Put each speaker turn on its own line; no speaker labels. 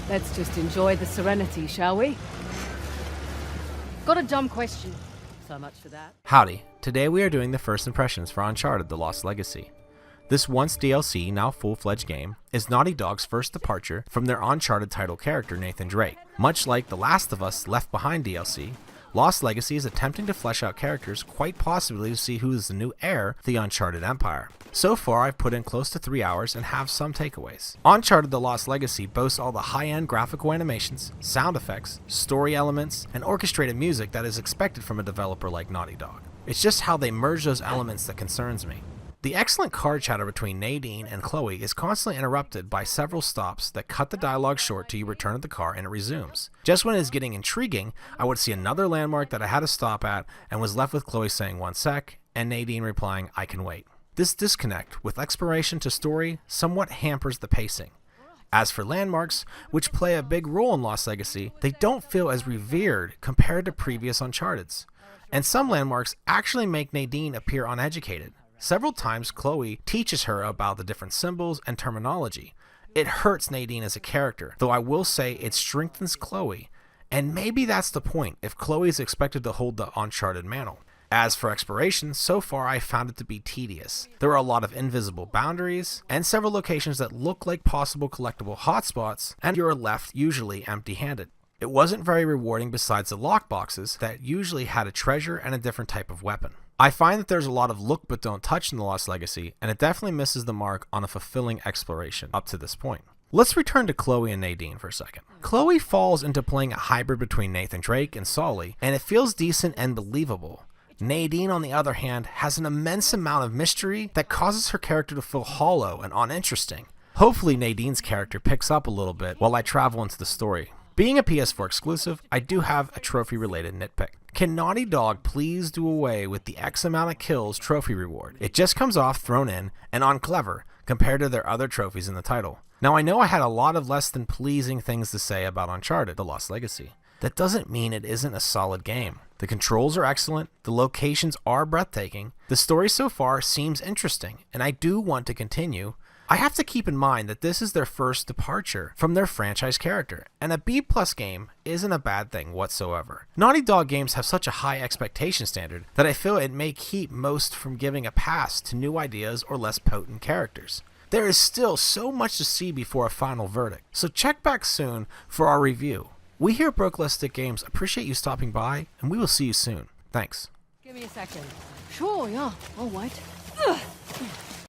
Let's just enjoy the serenity, shall we? Got a dumb question. So much for that.
Howdy, today we are doing the first impressions for Uncharted: The Lost Legacy. This once DLC, now full-fledged game, is Naughty Dog's first departure from their Uncharted title character Nathan Drake. Much like The Last of Us Left Behind DLC, Lost Legacy is attempting to flesh out characters, quite possibly to see who is the new heir to the Uncharted empire. So far I've put in close to 3 hours and have some takeaways. Uncharted: The Lost Legacy boasts all the high-end graphical animations, sound effects, story elements, and orchestrated music that is expected from a developer like Naughty Dog. It's just how they merge those elements that concerns me. The excellent car chatter between Nadine and Chloe is constantly interrupted by several stops that cut the dialogue short till you return to the car and it resumes. Just when it is getting intriguing, I would see another landmark that I had to stop at and was left with Chloe saying "1 sec" and Nadine replying "I can wait." This disconnect with exploration to story somewhat hampers the pacing. As for landmarks, which play a big role in Lost Legacy, they don't feel as revered compared to previous Uncharted's. And some landmarks actually make Nadine appear uneducated. Several times Chloe teaches her about the different symbols and terminology. It hurts Nadine as a character, though I will say it strengthens Chloe, and maybe that's the point if Chloe is expected to hold the Uncharted mantle. As for exploration, so far I found it to be tedious. There are a lot of invisible boundaries, and several locations that look like possible collectible hotspots, and you're left usually empty-handed. It wasn't very rewarding besides the lockboxes that usually had a treasure and a different type of weapon. I find that there's a lot of look but don't touch in The Lost Legacy, and it definitely misses the mark on a fulfilling exploration up to this point. Let's return to Chloe and Nadine for a second. Chloe falls into playing a hybrid between Nathan Drake and Sully, and it feels decent and believable. Nadine, on the other hand, has an immense amount of mystery that causes her character to feel hollow and uninteresting. Hopefully Nadine's character picks up a little bit while I travel into the story. Being a PS4 exclusive, I do have a trophy-related nitpick. Can Naughty Dog please do away with the X amount of kills trophy reward? It just comes off thrown in and unclever compared to their other trophies in the title. Now I know I had a lot of less than pleasing things to say about Uncharted: The Lost Legacy. That doesn't mean it isn't a solid game. The controls are excellent, the locations are breathtaking, the story so far seems interesting, and I do want to continue. I have to keep in mind that this is their first departure from their franchise character, and a B+ game isn't a bad thing whatsoever. Naughty Dog games have such a high expectation standard that I feel it may keep most from giving a pass to new ideas or less potent characters. There is still so much to see before a final verdict, so check back soon for our review. We here at Brokelistic Games appreciate you stopping by, and we will see you soon. Thanks.
Give me a second. Sure, yeah, all right.